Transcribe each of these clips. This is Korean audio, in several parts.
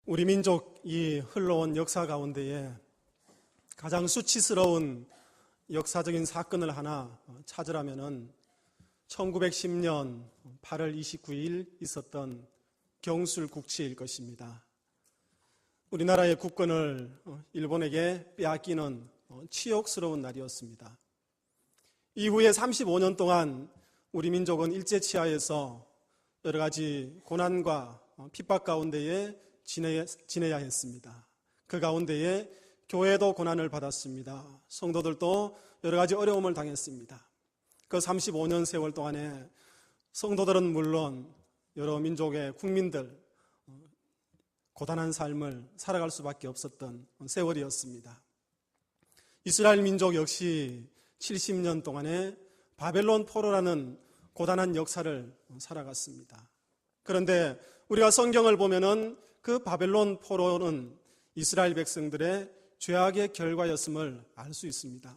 우리 민족이 흘러온 역사 가운데에 가장 수치스러운 역사적인 사건을 하나 찾으라면은 1910년 8월 29일 있었던 경술국치일 것입니다. 우리나라의 국권을 일본에게 빼앗기는 치욕스러운 날이었습니다. 이후에 35년 동안 우리 민족은 일제치하에서 여러 가지 고난과 핍박 가운데에 지내야 했습니다. 그 가운데에 교회도 고난을 받았습니다. 성도들도 여러 가지 어려움을 당했습니다. 그 35년 세월 동안에 성도들은 물론 여러 민족의 국민들 고단한 삶을 살아갈 수밖에 없었던 세월이었습니다. 이스라엘 민족 역시 70년 동안에 바벨론 포로라는 고단한 역사를 살아갔습니다. 그런데 우리가 성경을 보면은 그 바벨론 포로는 이스라엘 백성들의 죄악의 결과였음을 알 수 있습니다.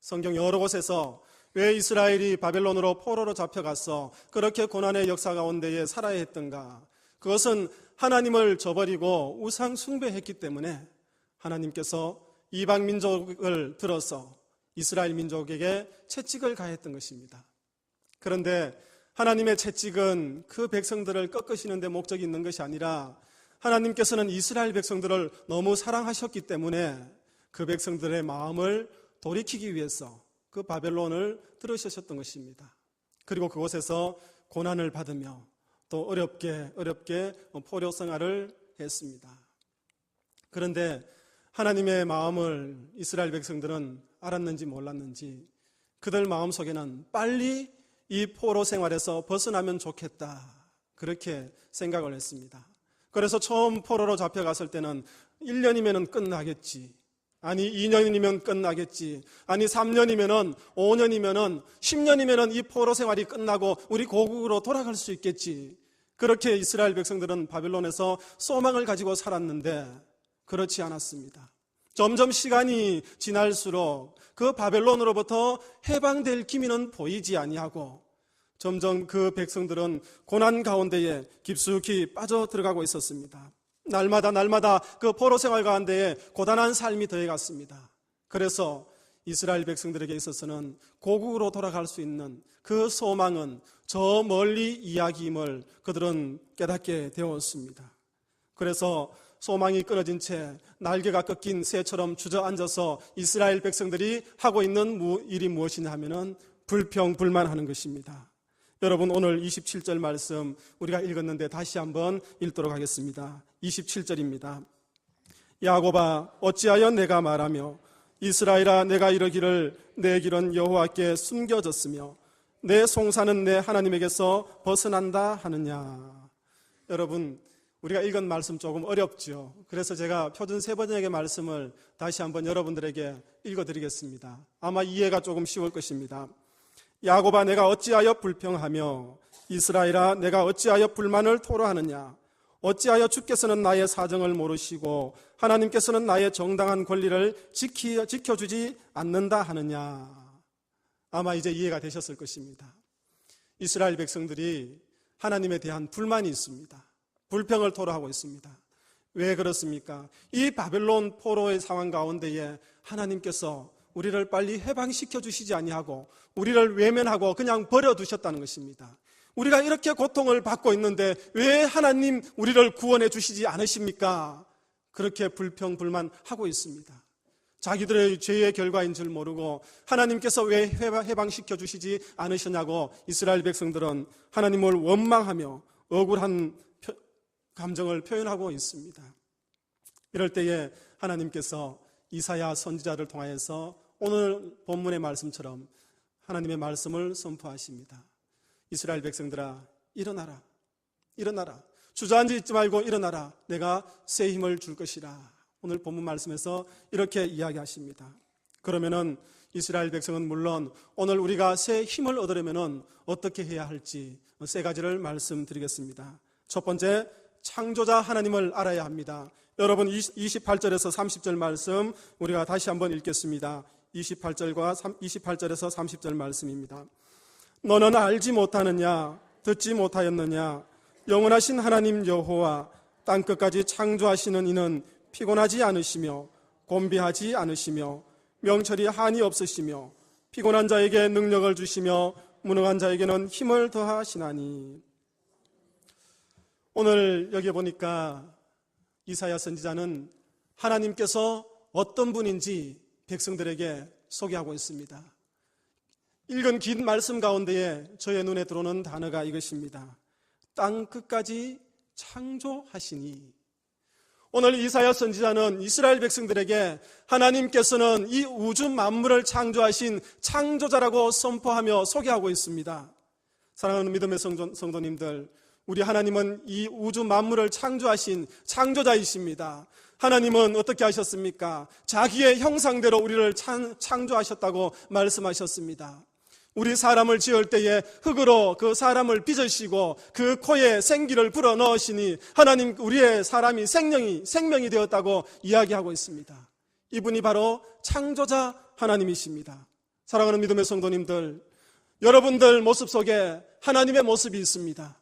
성경 여러 곳에서 왜 이스라엘이 바벨론으로 포로로 잡혀가서 그렇게 고난의 역사 가운데에 살아야 했던가? 그것은 하나님을 저버리고 우상 숭배했기 때문에 하나님께서 이방 민족을 들어서 이스라엘 민족에게 채찍을 가했던 것입니다. 그런데 하나님의 채찍은 그 백성들을 꺾으시는 데 목적이 있는 것이 아니라 하나님께서는 이스라엘 백성들을 너무 사랑하셨기 때문에 그 백성들의 마음을 돌이키기 위해서 그 바벨론을 들으셨던 것입니다. 그리고 그곳에서 고난을 받으며 또 어렵게 포로 생활을 했습니다. 그런데 하나님의 마음을 이스라엘 백성들은 알았는지 몰랐는지 그들 마음속에는 빨리 이 포로 생활에서 벗어나면 좋겠다, 그렇게 생각을 했습니다. 그래서 처음 포로로 잡혀갔을 때는 1년이면 끝나겠지, 아니 2년이면 끝나겠지, 아니 3년이면 5년이면 10년이면 이 포로 생활이 끝나고 우리 고국으로 돌아갈 수 있겠지, 그렇게 이스라엘 백성들은 바벨론에서 소망을 가지고 살았는데 그렇지 않았습니다. 점점 시간이 지날수록 그 바벨론으로부터 해방될 기미는 보이지 아니하고 점점 그 백성들은 고난 가운데에 깊숙이 빠져들어가고 있었습니다. 날마다 그 포로 생활 가운데에 고단한 삶이 더해갔습니다. 그래서 이스라엘 백성들에게 있어서는 고국으로 돌아갈 수 있는 그 소망은 저 멀리 이야기임을 그들은 깨닫게 되었습니다. 그래서 소망이 끊어진 채 날개가 꺾인 새처럼 주저앉아서 이스라엘 백성들이 하고 있는 일이 무엇이냐 하면은 불평불만하는 것입니다. 여러분, 오늘 27절 말씀 우리가 읽었는데 다시 한번 읽도록 하겠습니다. 27절입니다. 야곱아, 어찌하여 내가 말하며 이스라엘아, 내가 이르기를 내 길은 여호와께 숨겨졌으며 내 송사는 내 하나님에게서 벗어난다 하느냐. 여러분, 우리가 읽은 말씀 조금 어렵죠. 그래서 제가 표준 세번역의 말씀을 다시 한번 여러분들에게 읽어드리겠습니다. 아마 이해가 조금 쉬울 것입니다. 야곱아, 내가 어찌하여 불평하며 이스라엘아, 내가 어찌하여 불만을 토로하느냐. 어찌하여 주께서는 나의 사정을 모르시고 하나님께서는 나의 정당한 권리를 지켜주지 않는다 하느냐. 아마 이제 이해가 되셨을 것입니다. 이스라엘 백성들이 하나님에 대한 불만이 있습니다. 불평을 토로하고 있습니다. 왜 그렇습니까? 이 바벨론 포로의 상황 가운데에 하나님께서 우리를 빨리 해방시켜 주시지 아니하고 우리를 외면하고 그냥 버려두셨다는 것입니다. 우리가 이렇게 고통을 받고 있는데 왜 하나님 우리를 구원해 주시지 않으십니까? 그렇게 불평불만하고 있습니다. 자기들의 죄의 결과인 줄 모르고 하나님께서 왜 해방시켜 주시지 않으셨냐고 이스라엘 백성들은 하나님을 원망하며 억울한 감정을 표현하고 있습니다. 이럴 때에 하나님께서 이사야 선지자를 통하여서 오늘 본문의 말씀처럼 하나님의 말씀을 선포하십니다. 이스라엘 백성들아, 일어나라, 일어나라, 주저앉아 있지 말고 일어나라, 내가 새 힘을 줄 것이라. 오늘 본문 말씀에서 이렇게 이야기하십니다. 그러면은 이스라엘 백성은 물론 오늘 우리가 새 힘을 얻으려면 어떻게 해야 할지 세 가지를 말씀드리겠습니다. 첫 번째, 창조자 하나님을 알아야 합니다. 여러분, 28절에서 30절 말씀 우리가 다시 한번 읽겠습니다. 28절에서 30절 말씀입니다. 너는 알지 못하느냐, 듣지 못하였느냐, 영원하신 하나님 여호와 땅끝까지 창조하시는 이는 피곤하지 않으시며 곤비하지 않으시며 명철이 한이 없으시며 피곤한 자에게 능력을 주시며 무능한 자에게는 힘을 더하시나니. 오늘 여기 보니까 이사야 선지자는 하나님께서 어떤 분인지 백성들에게 소개하고 있습니다. 읽은 긴 말씀 가운데에 저의 눈에 들어오는 단어가 이것입니다. 땅 끝까지 창조하시니. 오늘 이사야 선지자는 이스라엘 백성들에게 하나님께서는 이 우주 만물을 창조하신 창조자라고 선포하며 소개하고 있습니다. 사랑하는 믿음의 성도님들, 우리 하나님은 이 우주 만물을 창조하신 창조자이십니다. 하나님은 어떻게 하셨습니까? 자기의 형상대로 우리를 창조하셨다고 말씀하셨습니다. 우리 사람을 지을 때에 흙으로 그 사람을 빚으시고 그 코에 생기를 불어넣으시니 하나님 우리의 사람이 생명이 되었다고 이야기하고 있습니다. 이분이 바로 창조자 하나님이십니다. 사랑하는 믿음의 성도님들, 여러분들 모습 속에 하나님의 모습이 있습니다.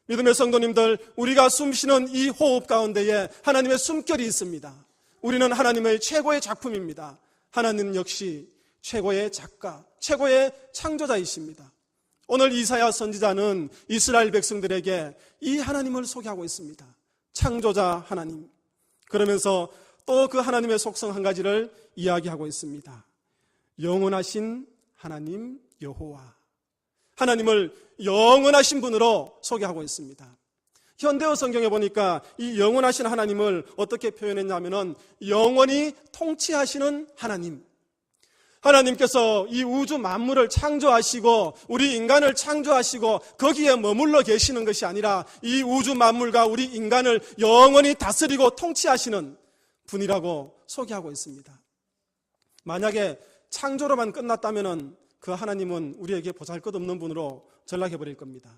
믿음의 성도님들, 우리가 숨쉬는 이 호흡 가운데에 하나님의 숨결이 있습니다. 우리는 하나님의 최고의 작품입니다. 하나님 역시 최고의 작가, 최고의 창조자이십니다. 오늘 이사야 선지자는 이스라엘 백성들에게 이 하나님을 소개하고 있습니다. 창조자 하나님. 그러면서 또 그 하나님의 속성 한 가지를 이야기하고 있습니다. 영원하신 하나님 여호와. 하나님을 영원하신 분으로 소개하고 있습니다. 현대어 성경에 보니까 이 영원하신 하나님을 어떻게 표현했냐면은 영원히 통치하시는 하나님. 하나님께서 이 우주 만물을 창조하시고 우리 인간을 창조하시고 거기에 머물러 계시는 것이 아니라 이 우주 만물과 우리 인간을 영원히 다스리고 통치하시는 분이라고 소개하고 있습니다. 만약에 창조로만 끝났다면은 그 하나님은 우리에게 보잘것없는 분으로 전락해버릴 겁니다.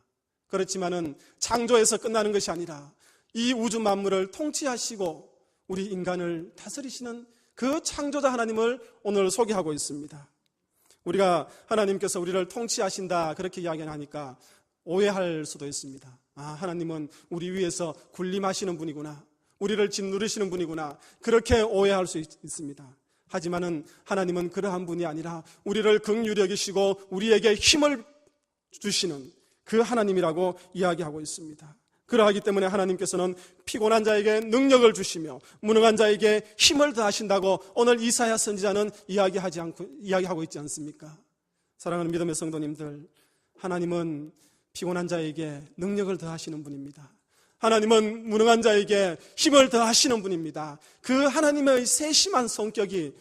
그렇지만은 창조에서 끝나는 것이 아니라 이 우주 만물을 통치하시고 우리 인간을 다스리시는 그 창조자 하나님을 오늘 소개하고 있습니다. 우리가 하나님께서 우리를 통치하신다 그렇게 이야기하니까 오해할 수도 있습니다. 하나님은 우리 위에서 군림하시는 분이구나, 우리를 짓누르시는 분이구나, 그렇게 오해할 수 있습니다. 하지만은 하나님은 그러한 분이 아니라 우리를 긍휼히 여기시고 우리에게 힘을 주시는 그 하나님이라고 이야기하고 있습니다. 그러하기 때문에 하나님께서는 피곤한 자에게 능력을 주시며 무능한 자에게 힘을 더하신다고 오늘 이사야 선지자는 이야기하고 있지 않습니까? 사랑하는 믿음의 성도님들, 하나님은 피곤한 자에게 능력을 더하시는 분입니다. 하나님은 무능한 자에게 힘을 더하시는 분입니다. 그 하나님의 세심한 성격이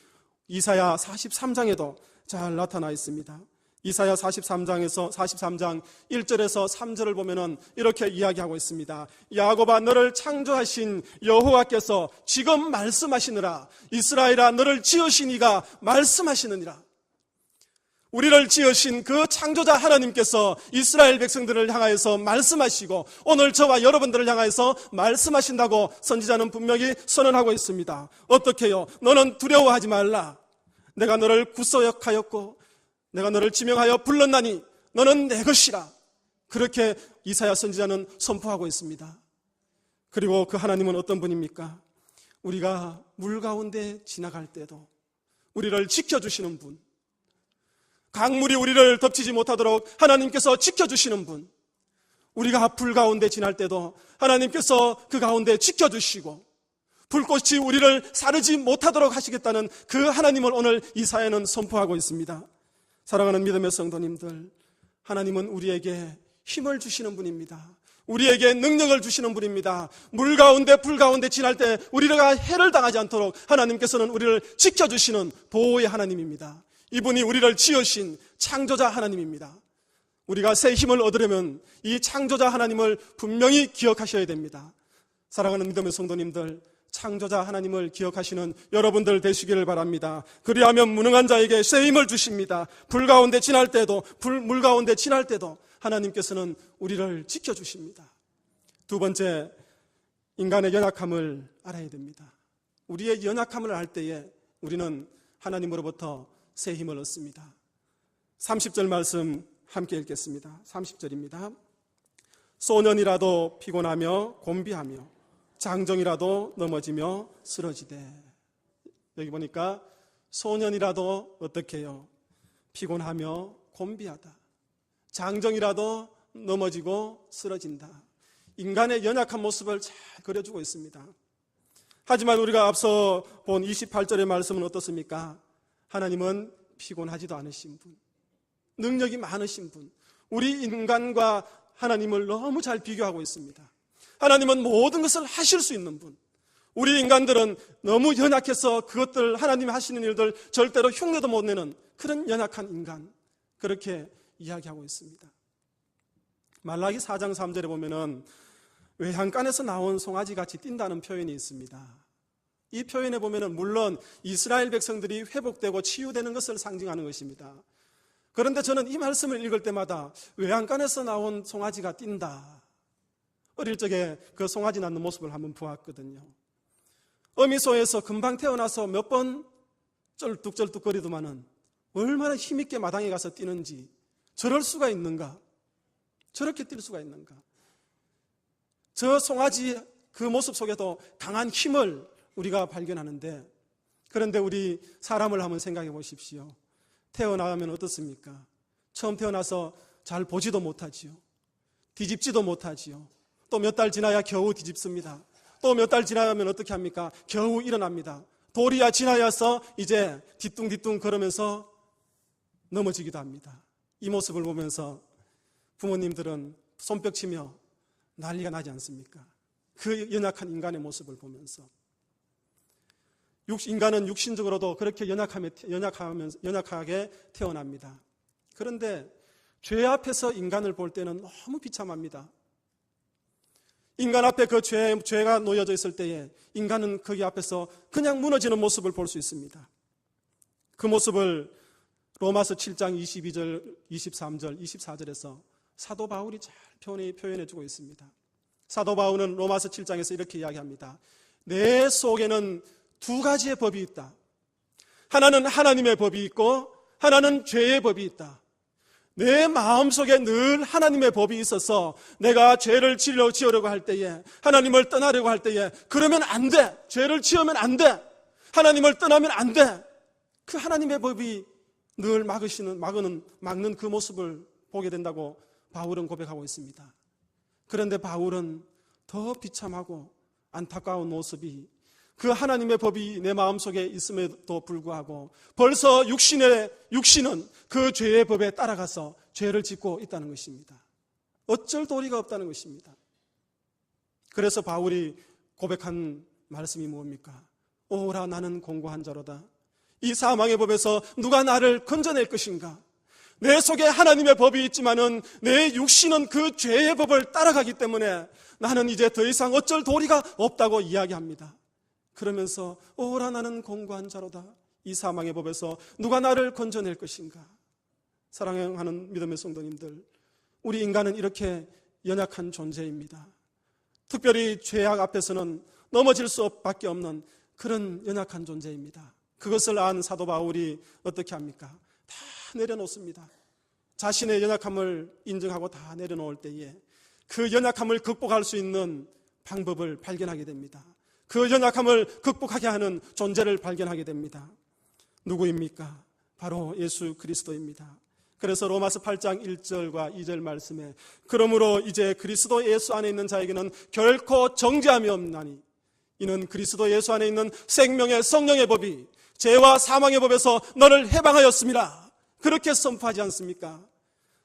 이사야 43장에도 잘 나타나 있습니다. 이사야 43장 1절에서 3절을 보면은 이렇게 이야기하고 있습니다. 야곱아, 너를 창조하신 여호와께서 지금 말씀하시느라. 이스라엘아, 너를 지으신 이가 말씀하시느니라. 우리를 지으신 그 창조자 하나님께서 이스라엘 백성들을 향하여서 말씀하시고 오늘 저와 여러분들을 향하여서 말씀하신다고 선지자는 분명히 선언하고 있습니다. 어떻게요? 너는 두려워하지 말라. 내가 너를 구속하였고 내가 너를 지명하여 불렀나니 너는 내 것이라. 그렇게 이사야 선지자는 선포하고 있습니다. 그리고 그 하나님은 어떤 분입니까? 우리가 물 가운데 지나갈 때도 우리를 지켜주시는 분, 강물이 우리를 덮치지 못하도록 하나님께서 지켜주시는 분, 우리가 불 가운데 지날 때도 하나님께서 그 가운데 지켜주시고 불꽃이 우리를 사르지 못하도록 하시겠다는 그 하나님을 오늘 이사야는 선포하고 있습니다. 사랑하는 믿음의 성도님들, 하나님은 우리에게 힘을 주시는 분입니다. 우리에게 능력을 주시는 분입니다. 물 가운데 불 가운데 지날 때 우리가 해를 당하지 않도록 하나님께서는 우리를 지켜주시는 보호의 하나님입니다. 이분이 우리를 지으신 창조자 하나님입니다. 우리가 새 힘을 얻으려면 이 창조자 하나님을 분명히 기억하셔야 됩니다. 사랑하는 믿음의 성도님들, 창조자 하나님을 기억하시는 여러분들 되시기를 바랍니다. 그리하면 무능한 자에게 새 힘을 주십니다. 불 가운데 지날 때도, 물 가운데 지날 때도 하나님께서는 우리를 지켜주십니다. 두 번째, 인간의 연약함을 알아야 됩니다. 우리의 연약함을 알 때에 우리는 하나님으로부터 새 힘을 얻습니다. 30절 말씀 함께 읽겠습니다. 30절입니다. 소년이라도 피곤하며 곤비하며 장정이라도 넘어지며 쓰러지되. 여기 보니까 소년이라도 어떻게 해요? 피곤하며 곤비하다. 장정이라도 넘어지고 쓰러진다. 인간의 연약한 모습을 잘 그려주고 있습니다. 하지만 우리가 앞서 본 28절의 말씀은 어떻습니까? 하나님은 피곤하지도 않으신 분, 능력이 많으신 분, 우리 인간과 하나님을 너무 잘 비교하고 있습니다. 하나님은 모든 것을 하실 수 있는 분, 우리 인간들은 너무 연약해서 그것들, 하나님이 하시는 일들 절대로 흉내도 못 내는 그런 연약한 인간, 그렇게 이야기하고 있습니다. 말라기 4장 3절에 보면은 외양간에서 나온 송아지같이 뛴다는 표현이 있습니다. 이 표현에 보면은 물론 이스라엘 백성들이 회복되고 치유되는 것을 상징하는 것입니다. 그런데 저는 이 말씀을 읽을 때마다 외양간에서 나온 송아지가 뛴다. 어릴 적에 그 송아지 낳는 모습을 한번 보았거든요. 어미소에서 금방 태어나서 몇 번 쩔뚝쩔뚝거리더만은 얼마나 힘있게 마당에 가서 뛰는지, 저럴 수가 있는가? 저렇게 뛸 수가 있는가? 저 송아지 그 모습 속에도 강한 힘을 우리가 발견하는데, 그런데 우리 사람을 한번 생각해 보십시오. 태어나면 어떻습니까? 처음 태어나서 잘 보지도 못하지요. 뒤집지도 못하지요. 또 몇 달 지나야 겨우 뒤집습니다. 또 몇 달 지나면 어떻게 합니까? 겨우 일어납니다. 돌이야 지나야서 이제 뒤뚱뒤뚱 걸으면서 넘어지기도 합니다. 이 모습을 보면서 부모님들은 손뼉치며 난리가 나지 않습니까? 그 연약한 인간의 모습을 보면서. 인간은 육신적으로도 그렇게 연약하게 태어납니다. 그런데 죄 앞에서 인간을 볼 때는 너무 비참합니다. 인간 앞에 그 죄가 놓여져 있을 때에 인간은 거기 앞에서 그냥 무너지는 모습을 볼 수 있습니다. 그 모습을 로마서 7장 22절, 23절, 24절에서 사도 바울이 잘 표현해주고 있습니다. 사도 바울은 로마서 7장에서 이렇게 이야기합니다. 내 속에는 두 가지의 법이 있다. 하나는 하나님의 법이 있고 하나는 죄의 법이 있다. 내 마음속에 늘 하나님의 법이 있어서 내가 죄를 지으려고 할 때에, 하나님을 떠나려고 할 때에 그러면 안 돼. 죄를 지으면 안 돼. 하나님을 떠나면 안 돼. 그 하나님의 법이 늘 막는 그 모습을 보게 된다고 바울은 고백하고 있습니다. 그런데 바울은 더 비참하고 안타까운 모습이, 그 하나님의 법이 내 마음속에 있음에도 불구하고 벌써 육신은 그 죄의 법에 따라가서 죄를 짓고 있다는 것입니다. 어쩔 도리가 없다는 것입니다. 그래서 바울이 고백한 말씀이 뭡니까? 오라 나는 공고한 자로다. 이 사망의 법에서 누가 나를 건져낼 것인가? 내 속에 하나님의 법이 있지만은 내 육신은 그 죄의 법을 따라가기 때문에 나는 이제 더 이상 어쩔 도리가 없다고 이야기합니다. 그러면서 오라 나는 공고한 자로다. 이 사망의 법에서 누가 나를 건져낼 것인가? 사랑하는 믿음의 성도님들, 우리 인간은 이렇게 연약한 존재입니다. 특별히 죄악 앞에서는 넘어질 수밖에 없는 그런 연약한 존재입니다. 그것을 안 사도 바울이 어떻게 합니까? 다 내려놓습니다. 자신의 연약함을 인정하고 다 내려놓을 때에 그 연약함을 극복할 수 있는 방법을 발견하게 됩니다. 그 연약함을 극복하게 하는 존재를 발견하게 됩니다. 누구입니까? 바로 예수 그리스도입니다. 그래서 로마서 8장 1절과 2절 말씀에 그러므로 이제 그리스도 예수 안에 있는 자에게는 결코 정죄함이 없나니 이는 그리스도 예수 안에 있는 생명의 성령의 법이 죄와 사망의 법에서 너를 해방하였습니다. 그렇게 선포하지 않습니까?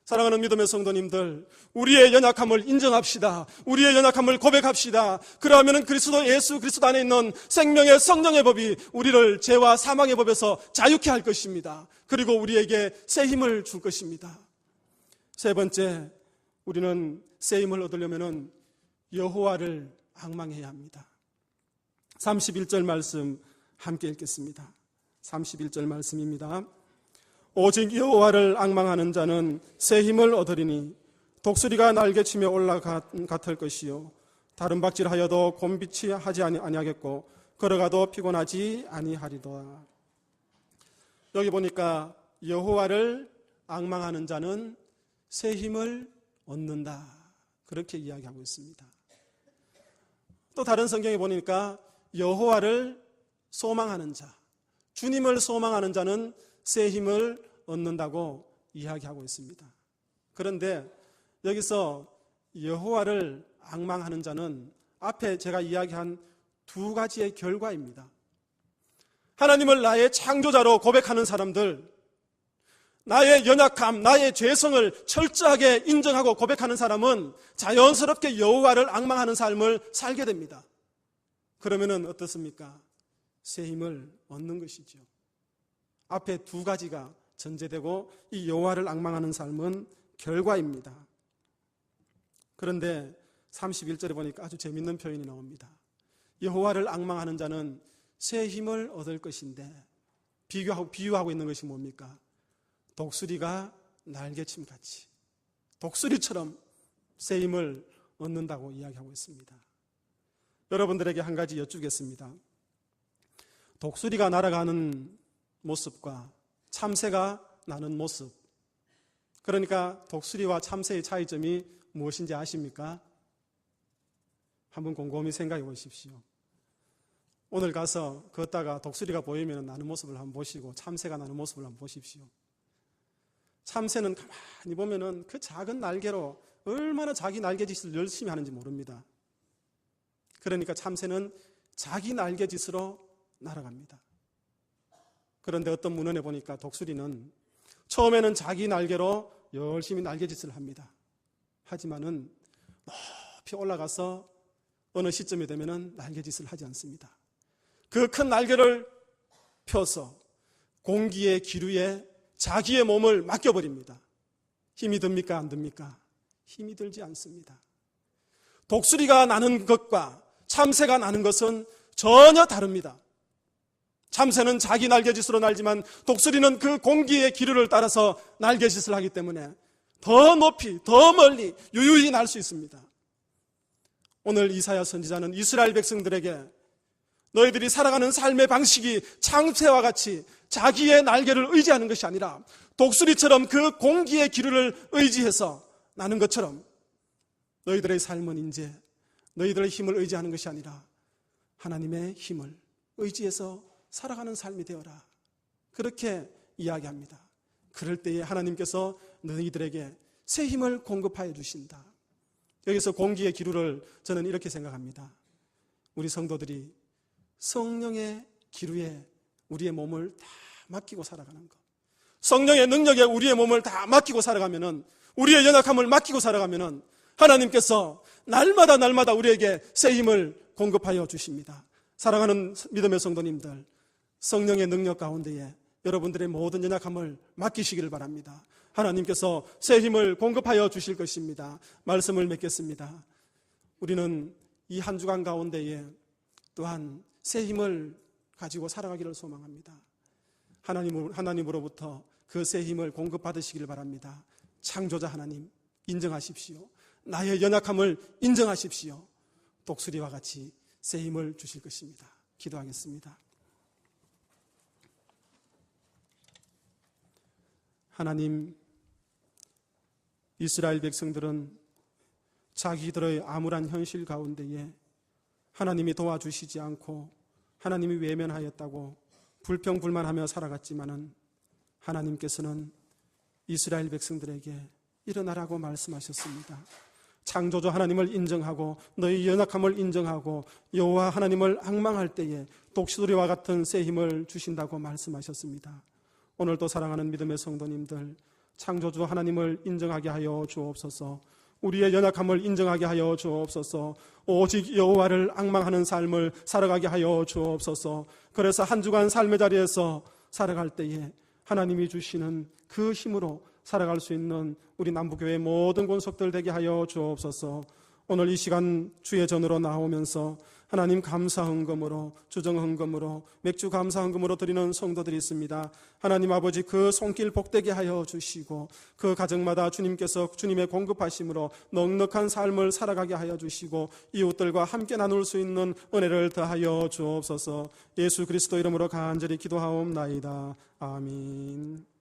사랑하는 믿음의 성도님들, 우리의 연약함을 인정합시다. 우리의 연약함을 고백합시다. 그러면 그리스도 예수 그리스도 안에 있는 생명의 성령의 법이 우리를 죄와 사망의 법에서 자유케 할 것입니다. 그리고 우리에게 새 힘을 줄 것입니다. 세 번째, 우리는 새 힘을 얻으려면 여호와를 앙망해야 합니다. 31절 말씀 함께 읽겠습니다. 31절 말씀입니다. 오직 여호와를 앙망하는 자는 새 힘을 얻으리니 독수리가 날개치며 올라같을 것이요 다른 박질하여도 곤비치 하지 아니하겠고 걸어가도 피곤하지 아니하리도다. 여기 보니까 여호와를 앙망하는 자는 새 힘을 얻는다, 그렇게 이야기하고 있습니다. 또 다른 성경에 보니까 여호와를 소망하는 자, 주님을 소망하는 자는 새 힘을 얻는다고 이야기하고 있습니다. 그런데 여기서 여호와를 앙망하는 자는 앞에 제가 이야기한 두 가지의 결과입니다. 하나님을 나의 창조자로 고백하는 사람들, 나의 연약함, 나의 죄성을 철저하게 인정하고 고백하는 사람은 자연스럽게 여호와를 앙망하는 삶을 살게 됩니다. 그러면은 어떻습니까? 새 힘을 얻는 것이죠. 앞에 두 가지가 전제되고 이 여호와를 앙망하는 삶은 결과입니다. 그런데 31절에 보니까 아주 재밌는 표현이 나옵니다. 여호와를 앙망하는 자는 새 힘을 얻을 것인데 비유하고 있는 것이 뭡니까? 독수리가 날개침 같이 독수리처럼 새 힘을 얻는다고 이야기하고 있습니다. 여러분들에게 한 가지 여쭙겠습니다. 독수리가 날아가는 모습과 참새가 나는 모습, 그러니까 독수리와 참새의 차이점이 무엇인지 아십니까? 한번 곰곰이 생각해 보십시오. 오늘 가서 걷다가 독수리가 보이면 나는 모습을 한번 보시고 참새가 나는 모습을 한번 보십시오. 참새는 가만히 보면은 그 작은 날개로 얼마나 자기 날개짓을 열심히 하는지 모릅니다. 그러니까 참새는 자기 날개짓으로 날아갑니다. 그런데 어떤 문헌에 보니까 독수리는 처음에는 자기 날개로 열심히 날개짓을 합니다. 하지만은 높이 올라가서 어느 시점이 되면은 날개짓을 하지 않습니다. 그 큰 날개를 펴서 공기의 기류에 자기의 몸을 맡겨버립니다. 힘이 듭니까? 안 듭니까? 힘이 들지 않습니다. 독수리가 나는 것과 참새가 나는 것은 전혀 다릅니다. 참새는 자기 날개짓으로 날지만 독수리는 그 공기의 기류를 따라서 날개짓을 하기 때문에 더 높이, 더 멀리 유유히 날 수 있습니다. 오늘 이사야 선지자는 이스라엘 백성들에게 너희들이 살아가는 삶의 방식이 참새와 같이 자기의 날개를 의지하는 것이 아니라 독수리처럼 그 공기의 기류를 의지해서 나는 것처럼 너희들의 삶은 이제 너희들의 힘을 의지하는 것이 아니라 하나님의 힘을 의지해서 살아가는 삶이 되어라. 그렇게 이야기합니다. 그럴 때에 하나님께서 너희들에게 새 힘을 공급하여 주신다. 여기서 공기의 기류를 저는 이렇게 생각합니다. 우리 성도들이 성령의 기류에 우리의 몸을 다 맡기고 살아가는 것. 성령의 능력에 우리의 몸을 다 맡기고 살아가면은, 우리의 연약함을 맡기고 살아가면은 하나님께서 날마다 우리에게 새 힘을 공급하여 주십니다. 사랑하는 믿음의 성도님들, 성령의 능력 가운데에 여러분들의 모든 연약함을 맡기시기를 바랍니다. 하나님께서 새 힘을 공급하여 주실 것입니다. 말씀을 맺겠습니다. 우리는 이 한 주간 가운데에 또한 새 힘을 가지고 살아가기를 소망합니다. 하나님으로부터 그 새 힘을 공급받으시기를 바랍니다. 창조자 하나님 인정하십시오. 나의 연약함을 인정하십시오. 독수리와 같이 새 힘을 주실 것입니다. 기도하겠습니다. 하나님, 이스라엘 백성들은 자기들의 암울한 현실 가운데에 하나님이 도와주시지 않고 하나님이 외면하였다고 불평불만하며 살아갔지만은 하나님께서는 이스라엘 백성들에게 일어나라고 말씀하셨습니다. 창조주 하나님을 인정하고 너희 연약함을 인정하고 여호와 하나님을 앙망할 때에 독수리와 같은 새 힘을 주신다고 말씀하셨습니다. 오늘도 사랑하는 믿음의 성도님들, 창조주 하나님을 인정하게 하여 주옵소서. 우리의 연약함을 인정하게 하여 주옵소서. 오직 여호와를 앙망하는 삶을 살아가게 하여 주옵소서. 그래서 한 주간 삶의 자리에서 살아갈 때에 하나님이 주시는 그 힘으로 살아갈 수 있는 우리 남부교회 모든 권속들 되게 하여 주옵소서. 오늘 이 시간 주의 전으로 나오면서 하나님 감사 헌금으로, 주정 헌금으로, 맥주 감사 헌금으로 드리는 성도들이 있습니다. 하나님 아버지, 그 손길 복되게 하여 주시고 그 가정마다 주님께서 주님의 공급하심으로 넉넉한 삶을 살아가게 하여 주시고 이웃들과 함께 나눌 수 있는 은혜를 더하여 주옵소서. 예수 그리스도 이름으로 간절히 기도하옵나이다. 아멘.